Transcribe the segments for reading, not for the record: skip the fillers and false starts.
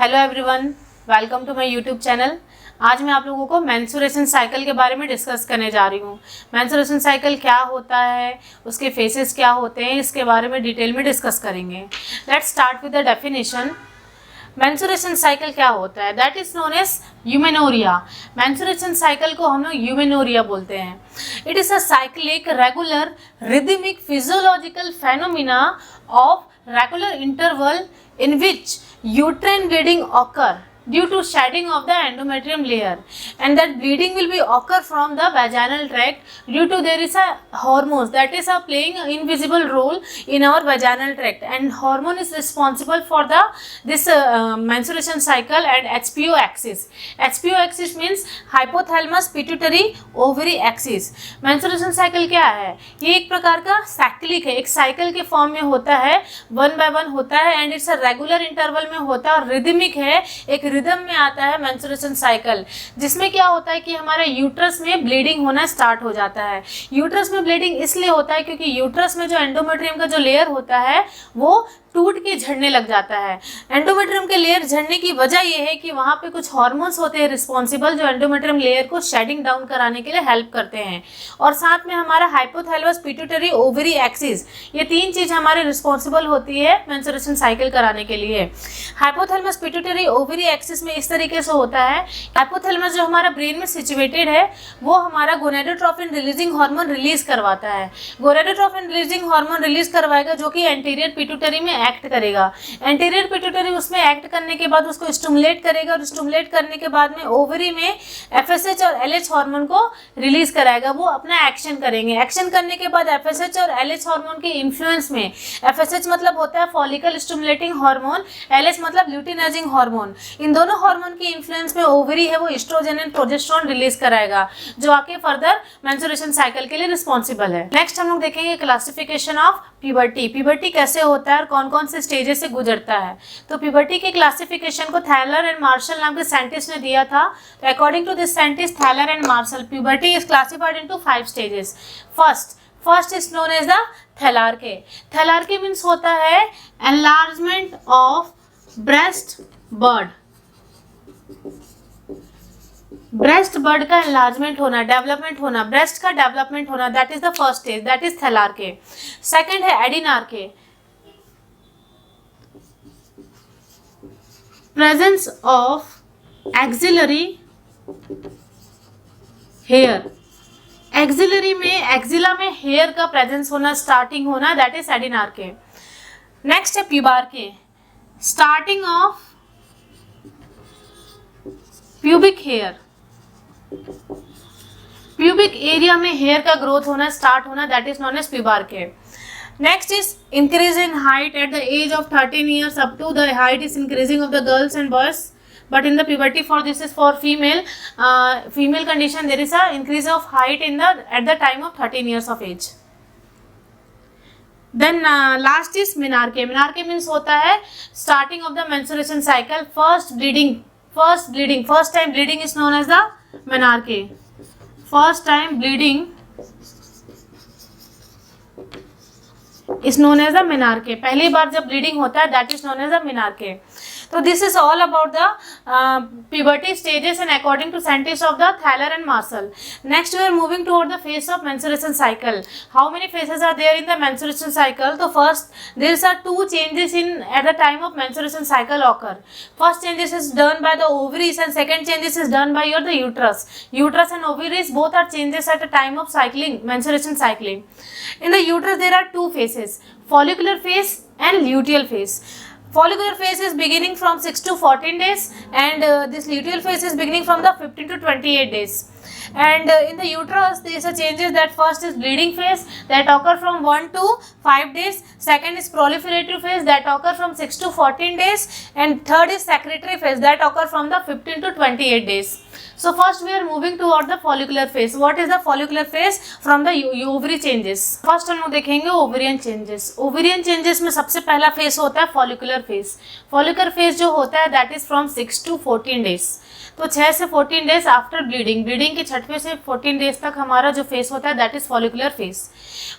Hello everyone, welcome to my YouTube channel. आज मैं आप लोगों को मेंस्ट्रुएशन साइकिल के बारे में डिस्कस करने जा रही हूँ। मेंस्ट्रुएशन साइकिल क्या होता है, उसके फेसेस क्या होते हैं, इसके बारे में डिटेल में डिस्कस करेंगे। Let's start with the definition. Menstruation cycle क्या होता है? That is known as eumenorrhoea. Menstruation cycle को हम लोग यूमेनोरिया बोलते हैं। It is a cyclic regular rhythmic physiological phenomena of regular interval in which uterine bleeding occur due to shedding of the endometrium layer, and that bleeding will be occur from the vaginal tract due to there is a hormones that is playing an invisible role in our vaginal tract, and hormone is responsible for the this menstruation cycle and HPO axis. HPO axis means hypothalamus pituitary ovary axis. menstruation cycle क्या है? ये एक प्रकार का cyclic है, एक cycle के form में होता है, 1 by 1 होता है, एंड इट्स रेगुलर इंटरवल में होता है और रिदमिक है, एक रिदम में आता है मेंस्ट्रुएशन साइकिल, जिसमें क्या होता है कि हमारे यूट्रस में ब्लीडिंग होना स्टार्ट हो जाता है। यूट्रस में ब्लीडिंग इसलिए होता है क्योंकि यूट्रस में जो एंडोमेट्रियम का जो लेयर होता है वो टूट के झड़ने लग जाता है। एंडोमेट्रियम के लेयर झड़ने की वजह यह है कि वहाँ पे कुछ हार्मोन्स होते हैं रिस्पॉन्सिबल, जो एंडोमेट्रियम लेयर को शेडिंग डाउन कराने के लिए हेल्प करते हैं, और साथ में हमारा हाइपोथैलेमस पिट्यूटरी ओवरी एक्सिस, ये तीन चीज़ हमारे रिस्पॉन्सिबल होती है मेंस्ट्रुएशन साइकिल कराने के लिए। हाइपोथैलेमस पिट्यूटरी ओवरी एक्सिस में इस तरीके से होता है। हाइपोथैलेमस जो हमारा ब्रेन में सिचुएटेड है वो हमारा गोनेडोट्रोपिन रिलीजिंग हार्मोन रिलीज करवाता है। गोनेडोट्रोपिन रिलीजिंग हार्मोन रिलीज करवाएगा जो कि एंटीरियर पिट्यूटरी में एक्ट करेगा। एंटीरियर पिट्यूटरी उसमें एक्ट करने के बाद उसको स्टिमुलेट करेगा, और स्टिमुलेट करने के बाद में ओवरी में एफएसएच और एलएच हार्मोन को रिलीज कराएगा। वो अपना एक्शन करेंगे। एक्शन करने के बाद एफएसएच और एलएच हार्मोन के इन्फ्लुएंस में, एफएसएच मतलब होता है फॉलिकल स्टिमुलेटिंग हार्मोन, एलएच मतलब ल्यूटिनाइजिंग हार्मोन, इन दोनों हार्मोन के इन्फ्लुएंस में ओवरी है वो एस्ट्रोजन एंड प्रोजेस्टेरोन रिलीज कराएगा, जो आके फर्दर मेंस्ट्रुएशन साइकिल के लिए रिस्पॉन्सिबल है। नेक्स्ट हम लोग देखेंगे क्लासिफिकेशन ऑफ प्यूबर्टी। प्यूबर्टी कैसे होता है और कौन कौन से स्टेजेस से गुजरता है। तो प्यूबर्टी के क्लासिफिकेशन को थैलर एंड मार्शल नाम के साइंटिस्ट ने दिया था। तो according to this scientist Tanner and Marshall, puberty is classified into 5 stages. First is known as the thelarche. Thelarche means होता है enlargement of breast bud. Breast bud का एनलार्जमेंट होना, डेवलपमेंट होना, ब्रेस्ट का डेवलपमेंट होना, that is the first stage, that is thelarche. Second है adrenarche, presence of axillary hair. Axillary में, axilla में हेयर का प्रेजेंस होना, स्टार्टिंग होना, दैट इज एडिनार्के। नेक्स्ट है pubarche, starting of pubic hair. Pubic area में हेयर का ग्रोथ होना, स्टार्ट होना, that is known as pubarche. Next is increase in height at the age of 13 years up to the height is increasing of the girls and boys, but in the puberty for this is for female condition there is a increase of height in the at the time of 13 years of age. Then last is menarche. Menarche means होता है starting of the menstruation cycle, first time bleeding is known as the menarche. First time bleeding is known as the menarche. पहली बार जब bleeding होता है that is known as the menarche. So this is all about the puberty stages and according to scientists of the Thaler and Marshall. Next we are moving toward the phase of menstruation cycle. How many phases are there in the menstruation cycle? So first there are 2 changes in at the time of menstruation cycle occur. First changes is done by the ovaries and second changes is done by the uterus. Uterus and ovaries both are changes at the time of cycling, menstruation cycling. In the uterus there are 2 phases, follicular phase and luteal phase. Follicular phase is beginning from 6 to 14 days, and this luteal phase is beginning from the 15 to 28 days. And in the uterus there is a changes that first is bleeding phase that occur from 1 to 5 days, second is proliferative phase that occur from 6 to 14 days, and third is secretory phase that occur from the 15 to 28 days. So first we are moving toward the follicular phase. What is the follicular phase? From the ovary changes. First हम लोग देखेंगे ovarian changes. Ovarian changes में सबसे पहला phase होता है follicular phase. Follicular phase जो होता है that is from 6 to 14 days. तो 6 से 14 डेज आफ्टर ब्लीडिंग, ब्लीडिंग के 6वें से 14 डेज तक हमारा जो फेस होता है that is follicular face.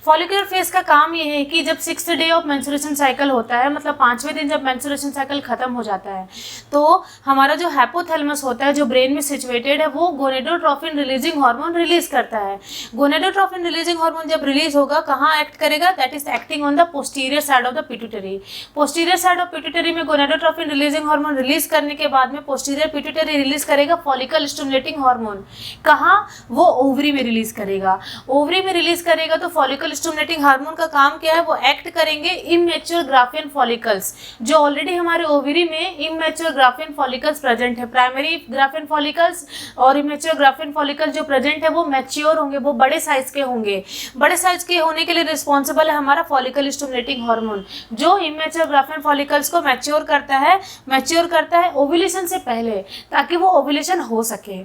Follicular face का काम ये है कि जब 6th day of menstruation cycle होता है, मतलब 5वें दिन जब मेंस्ट्रुएशन साइकिल खत्म हो जाता है, तो हमारा जो हाइपोथैलेमस होता है जो ब्रेन में सिचुएटेड है वो गोनेडोट्रोपिन रिलीजिंग हार्मोन रिलीज करता है. गोनेडोट्रोपिन रिलीजिंग हार्मोन जब रिलीज होगा कहाँ एक्ट करेगा? That is acting on the posterior side of the pituitary. Posterior side of pituitary में गोनेडोट्रोपिन रिलीजिंग हार्मोन रिलीज करने के बाद में पोस्टीरियर पिट्यूटरी रिलीज करेगा फॉलिकल स्टिमुलेटिंग हार्मोन. कहाँ? वो ओवरी में रिलीज करेगा. ओवरी में रिलीज करेगा तो फॉलिकल स्टिमुलेटिंग हार्मोन का काम क्या है? वो एक्ट करेंगे इमैच्योर ग्राफियन फॉलिकल्स. जो ऑलरेडी हमारे ओवरी में इमैच्योर ग्राफियन फॉलिकल्स प्रेजेंट है, प्राइमरी ग्राफियन फॉलिकल्स और इमैच्योर ग्राफियन फॉलिकल जो प्रेजेंट है वो मैच्योर होंगे, वो बड़े साइज के होंगे. बड़े साइज के होने के लिए रिस्पॉन्सिबल है हमारा फॉलिकल स्टिमुलेटिंग हार्मोन जो इमैच्योर ग्राफियन फॉलिकल्स को मैच्योर करता है ओव्यूलेशन से पहले, ताकि वो ओव्यूलेशन हो सके.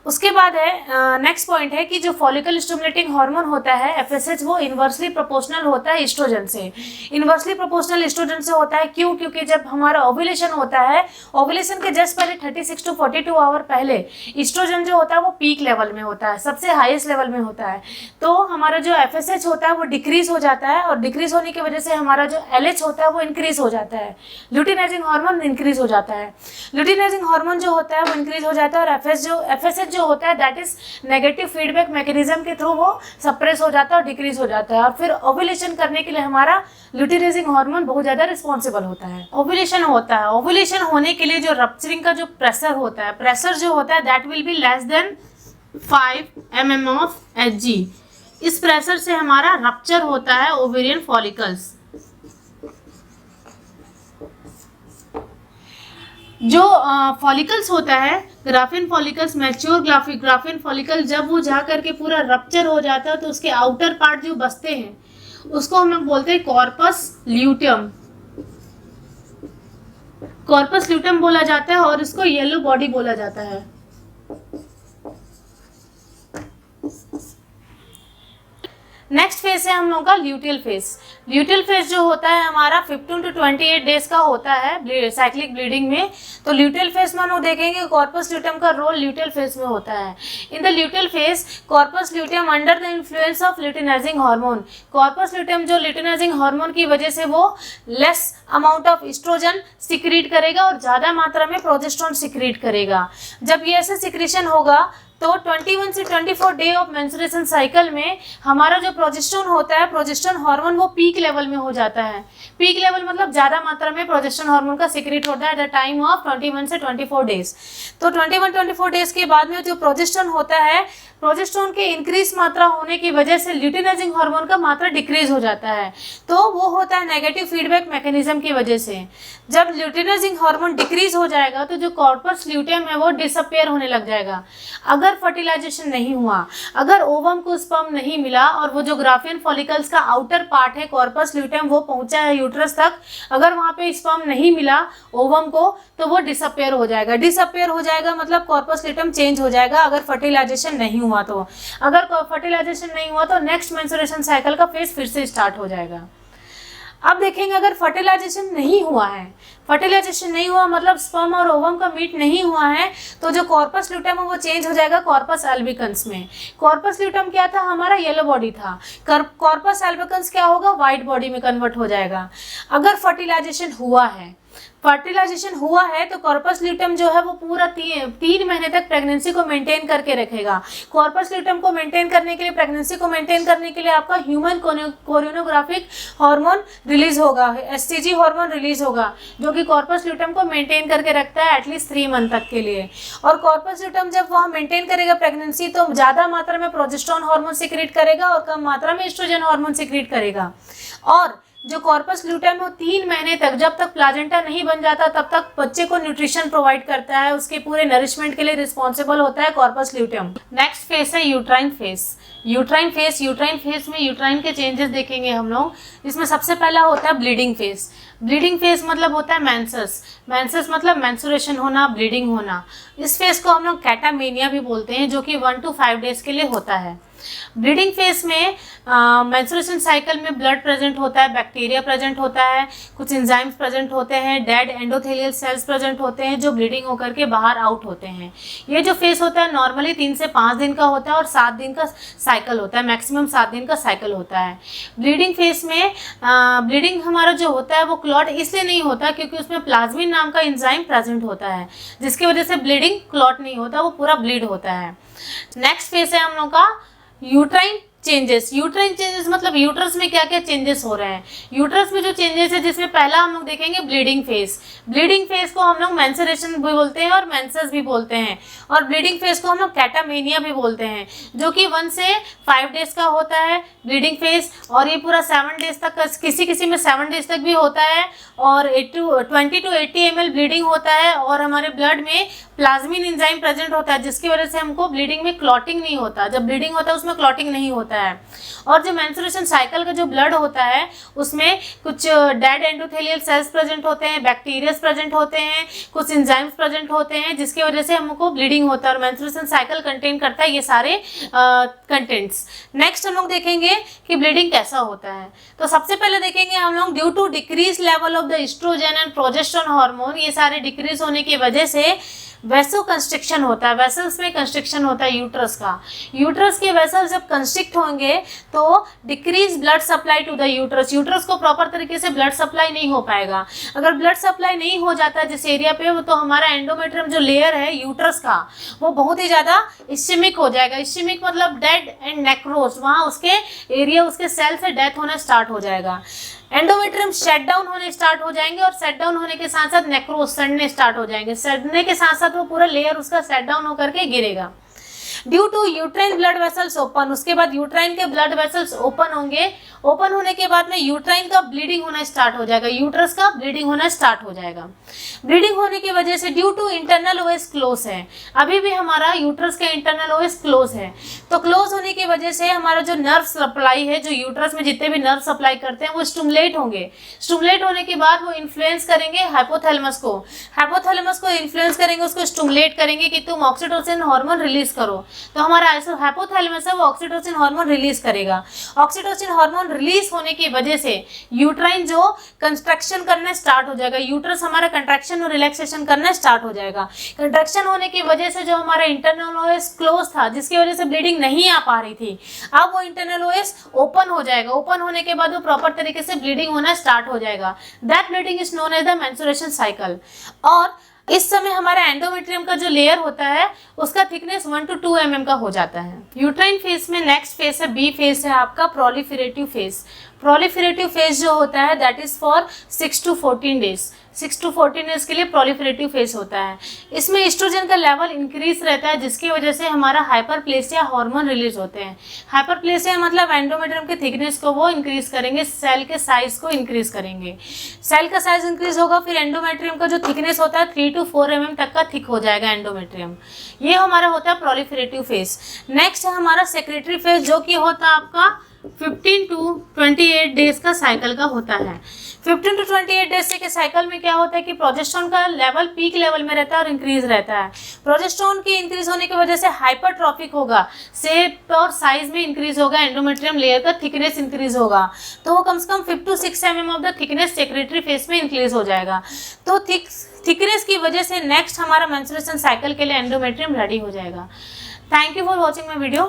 उसके बाद है नेक्स्ट पॉइंट है कि जो फॉलिकल स्टिमुलेटिंग हार्मोन होता है एफएसएच वो इन्वर्सली प्रोपोर्शनल होता है एस्ट्रोजन से. इन्वर्सली प्रोपोर्शनल एस्ट्रोजन से होता है क्यों? क्योंकि जब हमारा ओव्यूलेशन होता है, ओव्यूलेशन के जस्ट पहले 36 to 42 आवर पहले एस्ट्रोजन जो होता है वो पीक लेवल में होता है, सबसे हाईएस्ट लेवल में होता है. तो हमारा जो एफएसएच होता है वो डिक्रीज हो जाता है और डिक्रीज होने की वजह से हमारा जो एलएच होता है वो इंक्रीज हो जाता है. ल्यूटिनाइजिंग हार्मोन इंक्रीज हो जाता है. ल्यूटिनाइजिंग हार्मोन जो होता है वो इंक्रीज हो जाता है और एफएसएच जो होता है that is negative feedback mechanism के थ्रू वो सप्रेस हो जाता है और डिक्रीज हो जाता है. और फिर ओव्यूलेशन करने के लिए हमारा ल्यूटिनाइजिंग हार्मोन बहुत ज्यादा रिस्पॉन्सिबल होता है. ओव्यूलेशन होता है, ओव्यूलेशन होने के लिए जो रप्चरिंग का जो प्रेशर होता है, प्रेशर जो होता है that will be less than 5 mm of Hg. इस प्रेशर से हमारा रप्चर होता है ओवेरियन फॉलिकल्स. जो फॉलिकल्स होता है graphene follicles, mature graphene follicle, जब वो जा करके पूरा रप्चर हो जाता है तो उसके आउटर पार्ट जो बचते हैं उसको हम लोग बोलते हैं कॉर्पस ल्यूटियम. कॉर्पस ल्यूटियम बोला जाता है और इसको येलो बॉडी बोला जाता है. नेक्स्ट फेज है हम लोगों का ल्यूटियल फेज. ल्यूटियल फेज जो होता है हमारा 15 to 28 डेज का होता है साइक्लिक ब्लीडिंग में. तो ल्यूटियल फेज में हम लोग देखेंगे कॉर्पस ल्यूटियम का रोल ल्यूटियल फेज में होता है. In the luteal phase corpus luteum under the influence of luteinizing hormone, corpus luteum जो ल्यूटिनाइजिंग हार्मोन की वजह से वो less amount of oestrogen secrete करेगा और ज़्यादा मात्रा में प्रोजेस्टेरोन सिक्रीट करेगा. जब ये ऐसे सिक्रीशन होगा तो 21 से 24 डे ऑफ मेंस्ट्रुएशन साइकिल में हमारा जो प्रोजेस्टेरोन होता है, प्रोजेस्टेरोन हार्मोन वो पीक लेवल में हो जाता है. पीक लेवल मतलब ज़्यादा मात्रा में प्रोजेस्टेरोन हार्मोन का सिक्रीट होता है एट द टाइम ऑफ 21 से 24 डेज. तो 21-24 डेज के बाद में जो प्रोजेस्टेरोन होता है, प्रोजेस्टेरोन के इंक्रीज मात्रा होने की वजह से ल्यूटिनाइजिंग हार्मोन का मात्रा डिक्रीज हो जाता है. तो वो होता है नेगेटिव फीडबैक मैकेनिज्म की वजह से. जब ल्यूटिनाइजिंग हार्मोन डिक्रीज हो जाएगा तो जो कॉर्पस ल्यूटियम है वो डिसअपियर होने लग जाएगा. अगर फर्टिलाइजेशन नहीं हुआ, अगर ओवम को स्पर्म नहीं मिला और वो जो ग्राफियन फॉलिकल्स का आउटर पार्ट है कॉर्पस ल्यूटियम वो पहुंचा है यूट्रस तक, अगर वहाँ पे स्पर्म नहीं मिला ओवम को तो वो डिसअपियर हो जाएगा. डिसअपियर हो जाएगा मतलब कॉर्पस ल्यूटियम चेंज हो जाएगा अगर फर्टिलाइजेशन नहीं हुआ तो. अगर फर्टिलाइजेशन नहीं हुआ तो नेक्स्ट मेंस्ट्रुएशन साइकिल का फेज फिर से स्टार्ट हो जाएगा. अब देखेंगे अगर फर्टिलाइजेशन नहीं हुआ है, फर्टिलाइजेशन नहीं हुआ मतलब स्पर्म और ओवम का मीट नहीं हुआ है, तो जो कॉर्पस ल्यूटियम है वो चेंज हो जाएगा कॉर्पस अल्बिकन्स में. कॉर्पस ल्यूटियम क्या था? हमारा येलो बॉडी था. कॉर्पस अल्बिकन्स क्या होगा? व्हाइट बॉडी में कन्वर्ट हो जाएगा. अगर फर्टिलाइजेशन हुआ है, फर्टिलाइजेशन हुआ है तो कॉर्पस ल्यूटियम जो है वो पूरा 3 महीने तक प्रेगनेंसी को मेंटेन करके रखेगा. कॉर्पस ल्यूटियम को मेंटेन करने के लिए, प्रेगनेंसी को मेंटेन करने के लिए आपका ह्यूमन कोरियोनोग्राफिक हार्मोन रिलीज होगा, एचसीजी हार्मोन रिलीज होगा जो कि कॉर्पस ल्यूटियम को मेंटेन करके रखता है एटलीस्ट 3 मंथ तक के लिए. और कॉर्पस ल्यूटियम जब वह मेंटेन करेगा प्रेगनेंसी तो ज़्यादा मात्रा में प्रोजेस्टेरोन हार्मोन सिक्रीट करेगा और कम मात्रा में एस्ट्रोजन हार्मोन सिक्रीट करेगा. और जो कॉर्पस ल्यूटेम वो 3 महीने तक, जब तक प्लाजेंटा नहीं बन जाता तब तक बच्चे को न्यूट्रिशन प्रोवाइड करता है, उसके पूरे नरिशमेंट के लिए रिस्पॉन्सिबल होता है कॉर्पस ल्यूटेम। नेक्स्ट फेस है यूट्राइन फेस। यूट्राइन फेस में यूट्राइन के चेंजेस देखेंगे हम लोग। इसमें सबसे पहला होता है ब्लीडिंग फेस। ब्लीडिंग फेस मतलब होता है मेंसेस मतलब मेंस्ट्रुएशन होना, ब्लीडिंग होना। इस फेस को हम लोग कैटामेनिया भी बोलते हैं, जो कि 1 to 5 डेज के लिए होता है। ब्लीडिंग फेस में मेंस्ट्रुएशन साइकिल में ब्लड प्रेजेंट होता है, बैक्टीरिया प्रेजेंट होता है, कुछ एंजाइम्स प्रेजेंट होते हैं, डेड एंडोथेलियल सेल्स प्रेजेंट होते हैं जो ब्लीडिंग होकर के बाहर आउट होते हैं। ये जो फेस होता है नॉर्मली 3 से 5 दिन का होता है और 7 दिन का साइकिल होता है, मैक्सिमम 7 दिन का साइकिल होता है। ब्लीडिंग फेस में ब्लीडिंग हमारा जो होता है वो क्लॉट इसलिए नहीं होता क्योंकि उसमें प्लाज्मिन नाम का एंजाइम प्रेजेंट होता है, जिसकी वजह से ब्लीडिंग क्लॉट नहीं होता, वो पूरा ब्लीड होता है। नेक्स्ट फेस है हम लोग का यूट्राइन चेंजेस। यूट्राइन चेंजेस मतलब यूट्रस में क्या क्या चेंजेस हो रहे हैं। यूट्रस में जो चेंजेस है जिसमें पहला हम लोग देखेंगे ब्लीडिंग फेस। ब्लीडिंग फेस को हम लोग मेंस्ट्रुएशन भी बोलते हैं और मेंसेस भी बोलते हैं, और ब्लीडिंग फेस को हम लोग कैटामेनिया भी बोलते हैं, जो कि 1 से 5 डेज का होता है ब्लीडिंग फेस, और ये पूरा 7 डेज तक, किसी में 7 डेज तक भी होता है, और 20 to 80 ml ब्लीडिंग होता है, और हमारे ब्लड में प्लाज्मिन एंजाइम प्रेजेंट होता है जिसकी वजह से हमको ब्लीडिंग में क्लॉटिंग नहीं होता। जब ब्लीडिंग होता है उसमें क्लॉटिंग नहीं होता है। और जो मेंस्ट्रुएशन साइकिल का जो ब्लड होता है उसमें कुछ डेड एंडोथेलियल सेल्स प्रेजेंट होते हैं, बैक्टीरियाज प्रेजेंट होते हैं, कुछ एंजाइम्स प्रेजेंट होते हैं जिसकी वजह से हमको ब्लीडिंग होता है, और मेंस्ट्रुएशन साइकिल कंटेन करता है ये सारे कंटेंट्स। नेक्स्ट हम लोग देखेंगे कि ब्लीडिंग कैसा होता है। तो सबसे पहले देखेंगे हम लोग due to decrease level of the estrogen and progesterone hormone, ये सारे डिक्रीज होने की वजह से वेसल कंस्ट्रिक्शन होता है। वेसल्स में कंस्ट्रिक्शन होता है यूट्रस का। यूट्रस के वेसल्स जब कंस्ट्रिक्ट होंगे तो decrease blood supply to the uterus. Uterus को प्रॉपर तरीके से ब्लड सप्लाई नहीं हो पाएगा। अगर ब्लड सप्लाई नहीं हो जाता जिस एरिया पे, तो हमारा एंडोमेट्रियम जो लेयर है यूट्रस का वो बहुत ही ज़्यादा इस्चेमिक हो जाएगा। इस्चेमिक मतलब डेड एंड नेक्रोज, वहाँ उसके एरिया, उसके सेल से डेथ होना स्टार्ट हो जाएगा। एंडोमेट्रियम शट डाउन होने स्टार्ट हो जाएंगे, और शट डाउन होने के साथ साथ नेक्रोज, सड़ने स्टार्ट हो जाएंगे। सड़ने के साथ साथ वो पूरा लेयर उसका शट डाउन होकर के गिरेगा। Due to uterine blood vessels open, उसके बाद यूट्राइन के ब्लड वेसल्स ओपन होंगे। ओपन होने के बाद में यूट्राइन का ब्लीडिंग होना स्टार्ट हो जाएगा, यूट्रस का ब्लीडिंग होना स्टार्ट हो जाएगा। ब्लीडिंग होने की वजह से due to internal os close है, अभी भी हमारा यूट्रस का इंटरनल ओएस क्लोज है, तो क्लोज होने की वजह से हमारा जो नर्व सप्लाई है, जो यूट्रस में जितने भी नर्व सप्लाई करते हैं वो स्टिमुलेट होंगे। स्टिमुलेट होने के बाद वो इन्फ्लुएंस करेंगे हाइपोथैलेमस को। हाइपोथैलेमस को इन्फ्लुएंस करेंगे, उसको स्टिमुलेट करेंगे कि तुम ऑक्सीटोसिन हार्मोन रिलीज करो। तो हमारा हाइपोथैलेमस है वो ऑक्सीटोसिन हार्मोन रिलीज करेगा। ऑक्सीटोसिन हार्मोन रिलीज होने की वजह से यूट्राइन जो कंस्ट्रक्शन करना स्टार्ट हो जाएगा, यूट्रस हमारा कंट्रैक्शन और रिलैक्सेशन करना स्टार्ट हो जाएगा। कंट्रैक्शन होने की वजह से जो हमारा इंटरनल ओएस क्लोज था, जिसकी वजह से ब्लीडिंग नहीं आ पा रही थी, अब वो इंटरनल ओएस ओपन हो जाएगा। ओपन होने के बाद वो प्रॉपर तरीके से ब्लीडिंग होना स्टार्ट हो जाएगा। That bleeding is known as the menstruation cycle. और इस समय हमारा एंडोमेट्रियम का जो लेयर होता है उसका थिकनेस 1 to 2 mm का हो जाता है। यूट्राइन फेस में नेक्स्ट फेस है बी फेस है आपका प्रोलिफरेटिव फेस। प्रोलिफरेटिव फेस जो होता है that is for 6 to 14 days. 6 to 14 days के लिए प्रोलिफरेटिव फेस होता है। इसमें एस्ट्रोजन का लेवल इंक्रीज रहता है जिसकी वजह से हमारा हाइपरप्लेसिया हार्मोन रिलीज होते हैं। हाइपरप्लेसिया मतलब एंडोमेट्रियम के थिकनेस को वो इंक्रीज करेंगे, सेल के साइज को इंक्रीज करेंगे। सेल का साइज इंक्रीज होगा, फिर एंडोमेट्रियम का जो थिकनेस होता है 3 to 4 mm तक का थिक हो जाएगा एंडोमेट्रियम। ये हमारा होता है प्रोलिफरेटिव फेस। नेक्स्ट है हमारा सेक्रेटरी फेस, जो कि होता है आपका 15 to 28 डेज का साइकिल का होता है। 15 to 28 डेज के साइकिल में क्या होता है कि प्रोजेस्टेरोन का लेवल पीक लेवल में रहता है और इंक्रीज रहता है। प्रोजेस्टेरोन के इंक्रीज होने की वजह से हाइपरट्रॉफिक होगा, शेप और साइज में इंक्रीज होगा, एंडोमेट्रियम लेयर का थिकनेस इंक्रीज होगा, तो वो कम से कम 5 to 6 mm of the thickness secretary face में इंक्रीज हो जाएगा। तो थिकनेस की वजह से नेक्स्ट हमारा मेंस्ट्रुएशन साइकिल के लिए एंडोमेट्रियम रेडी हो जाएगा। Thank you for watching my video.